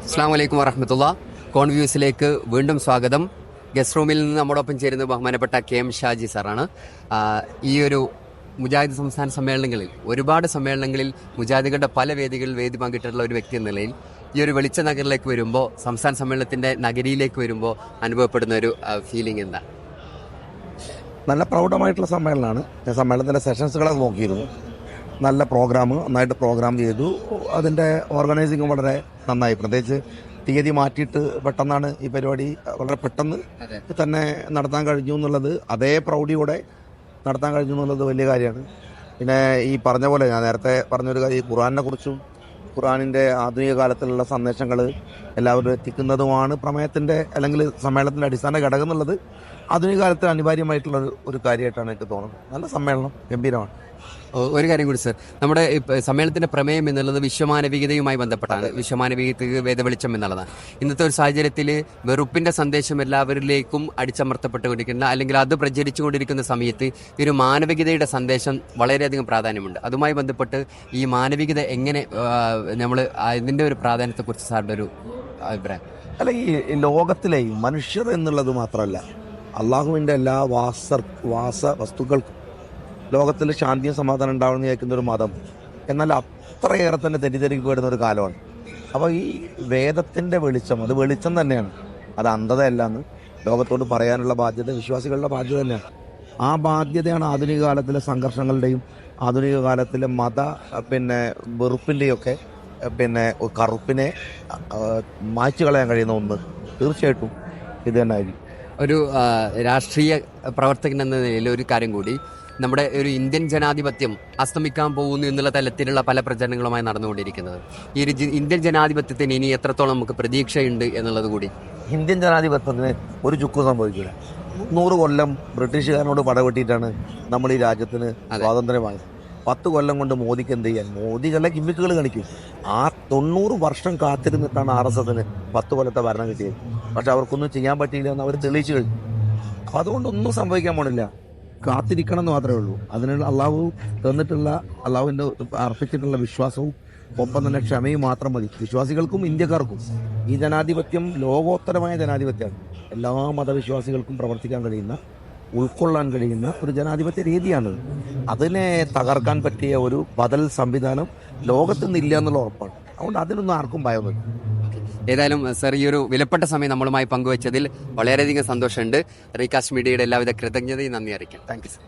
അസ്സാം വലൈക്കും വറഹമത്തുള്ള. കോൺവ്യൂസിലേക്ക് വീണ്ടും സ്വാഗതം. ഗസ്റ്റ് റൂമിൽ നിന്ന് നമ്മോടൊപ്പം ചേരുന്നത് ബഹുമാനപ്പെട്ട KM ഷാജി സാറാണ്. ഈ ഒരു മുജാഹിദ് സംസ്ഥാന സമ്മേളനങ്ങളിൽ ഒരുപാട് സമ്മേളനങ്ങളിൽ മുജാഹിദുകളുടെ പല വേദികളിൽ വേദി പങ്കിട്ടിട്ടുള്ള ഒരു വ്യക്തി എന്ന നിലയിൽ ഈ ഒരു വെളിച്ച നഗരിലേക്ക് വരുമ്പോൾ, സംസ്ഥാന സമ്മേളനത്തിൻ്റെ നഗരിയിലേക്ക് വരുമ്പോൾ അനുഭവപ്പെടുന്ന ഒരു ഫീലിംഗ് എന്താ? നല്ല പ്രൗഢമായിട്ടുള്ള സമ്മേളനമാണ്. ഞാൻ സമ്മേളനത്തിൻ്റെ സെഷൻസുകളൊക്കെ നോക്കിയിരുന്നു. നല്ല പ്രോഗ്രാം, നന്നായിട്ട് പ്രോഗ്രാം ചെയ്തു. അതിൻ്റെ ഓർഗനൈസിങ്ങും വളരെ നന്നായി. പ്രത്യേകിച്ച് തീയതി മാറ്റിയിട്ട് പെട്ടെന്നാണ് ഈ പരിപാടി വളരെ പെട്ടെന്ന് തന്നെ നടത്താൻ കഴിഞ്ഞു എന്നുള്ളത്, അതേ പ്രൗഢിയോടെ നടത്താൻ കഴിഞ്ഞു എന്നുള്ളത് വലിയ കാര്യമാണ്. പിന്നെ ഈ പറഞ്ഞ പോലെ ഞാൻ നേരത്തെ പറഞ്ഞൊരു കാര്യം, ഖുർആനെ കുറിച്ചും ഖുർആനിൻ്റെ ആധുനിക കാലത്തിലുള്ള സന്ദേശങ്ങൾ എല്ലാവരും എത്തിക്കുന്നതുമാണ് പ്രമേയത്തിൻ്റെ അല്ലെങ്കിൽ സമ്മേളനത്തിൻ്റെ അടിസ്ഥാന ഘടകം എന്നുള്ളത് ആധുനിക കാലത്ത് അനിവാര്യമായിട്ടുള്ള ഒരു കാര്യമായിട്ടാണ് എനിക്ക് തോന്നുന്നത്. നല്ല സമ്മേളനം, ഗംഭീരമാണ്. ഒരു കാര്യം കൂടി സർ, നമ്മുടെ സമ്മേളനത്തിന്റെ പ്രമേയം എന്നുള്ളത് വിശ്വമാനവികതയുമായി ബന്ധപ്പെട്ടാണ്. വിശ്വമാനവികതയ്ക്ക് വേദവെളിച്ചം എന്നുള്ളതാണ്. ഇന്നത്തെ ഒരു സാഹചര്യത്തിൽ വെറുപ്പിന്റെ സന്ദേശം എല്ലാവരിലേക്കും അടിച്ചമർത്തപ്പെട്ടുകൊണ്ടിരിക്കുന്ന, അല്ലെങ്കിൽ അത് പ്രചരിച്ചുകൊണ്ടിരിക്കുന്ന സമയത്ത് ഈ ഒരു മാനവികതയുടെ സന്ദേശം വളരെയധികം പ്രാധാന്യമുണ്ട്. അതുമായി ബന്ധപ്പെട്ട് ഈ മാനവികത എങ്ങനെ നമ്മൾ ഇതിന്റെ ഒരു പ്രാധാന്യത്തെക്കുറിച്ച് സാറിന്റെ ഒരു അഭിപ്രായം? അല്ല, ഈ ലോകത്തിലെ മനുഷ്യർ എന്നുള്ളത് മാത്രമല്ല, അള്ളാഹുവിൻ്റെ എല്ലാ വാസ വസ്തുക്കൾക്കും ലോകത്തിൽ ശാന്തിയും സമാധാനം ഉണ്ടാവണമെന്ന് കേൾക്കുന്ന ഒരു മതം, എന്നാൽ അത്രയേറെ തന്നെ തെറ്റിദ്ധരിക്കപ്പെടുന്ന ഒരു കാലമാണ്. അപ്പോൾ ഈ വേദത്തിൻ്റെ വെളിച്ചം, അത് വെളിച്ചം തന്നെയാണ്, അത് അന്ധതയല്ലെന്ന് ലോകത്തോട് പറയാനുള്ള ബാധ്യത വിശ്വാസികളുടെ ബാധ്യത തന്നെയാണ്. ആ ബാധ്യതയാണ് ആധുനിക കാലത്തിലെ സംഘർഷങ്ങളുടെയും ആധുനിക കാലത്തിലെ വെറുപ്പിൻ്റെയും ഒക്കെ കറുപ്പിനെ മായ്ച്ചു കളയാൻ കഴിയുന്ന ഒന്ന് തീർച്ചയായിട്ടും ഇത് തന്നെ ആയിരിക്കും. ഒരു രാഷ്ട്രീയ പ്രവർത്തകൻ എന്ന നിലയിൽ ഒരു കാര്യം കൂടി, നമ്മുടെ ഒരു ഇന്ത്യൻ ജനാധിപത്യം അസ്തമിക്കാൻ പോകുന്നു എന്നുള്ള തലത്തിലുള്ള പല പ്രചരണങ്ങളുമായി നടന്നുകൊണ്ടിരിക്കുന്നത്. ഈ ഒരു ഇന്ത്യൻ ജനാധിപത്യത്തിന് ഇനി എത്രത്തോളം നമുക്ക് പ്രതീക്ഷയുണ്ട് എന്നുള്ളത് കൂടി. ഇന്ത്യൻ ജനാധിപത്യത്തിന് ഒരു ചുക്കും സംഭവിക്കില്ല. 100 കൊല്ലം ബ്രിട്ടീഷുകാരനോട് പടവെട്ടിയിട്ടാണ് നമ്മൾ ഈ രാജ്യത്തിന് സ്വാതന്ത്ര്യമായത്. 10 കൊല്ലം കൊണ്ട് മോദിക്ക് എന്ത് ചെയ്യാൻ? മോദികളുടെ ഗിമ്മിക്കുകൾ കാണിക്കും. 90 വർഷം കാത്തിരുന്നിട്ടാണ് RSSന് 10 കൊല്ലത്തെ ഭരണം കിട്ടിയത്. പക്ഷെ അവർക്കൊന്നും ചെയ്യാൻ പറ്റിയില്ല എന്ന് അവർ തെളിയിച്ചു കഴിഞ്ഞു. അപ്പം അതുകൊണ്ടൊന്നും സംഭവിക്കാൻ പോണില്ല. കാത്തിരിക്കണം എന്ന് മാത്രമേ ഉള്ളൂ. അതിനുള്ള അള്ളാഹു തന്നിട്ടുള്ള, അള്ളാഹുവിൻ്റെ അർപ്പിച്ചിട്ടുള്ള വിശ്വാസവും ഒപ്പം തന്നെ ക്ഷമയും മാത്രം മതി വിശ്വാസികൾക്കും ഇന്ത്യക്കാർക്കും. ഈ ജനാധിപത്യം ലോകോത്തരമായ ജനാധിപത്യമാണ്. എല്ലാ മതവിശ്വാസികൾക്കും പ്രവർത്തിക്കാൻ കഴിയുന്ന, ഉൾക്കൊള്ളാൻ കഴിയുന്ന ഒരു ജനാധിപത്യ രീതിയാണ്. അതിനെ തകർക്കാൻ പറ്റിയ ഒരു ബദൽ സംവിധാനം ലോകത്ത് നിന്നില്ല എന്നുള്ള ഉറപ്പാണ്. അതുകൊണ്ട് അതിനൊന്നും ആർക്കും ഭയമൊന്നുമില്ല. ഏതായാലും സർ, ഈ ഒരു വിലപ്പെട്ട സമയം നമ്മളുമായി പങ്കുവച്ചതിൽ വളരെയധികം സന്തോഷമുണ്ട്. റീകാസ്റ്റ് മീഡിയയുടെ എല്ലാവിധ കൃതജ്ഞതയും നന്ദി അറിയിക്കാം. Thank you sir.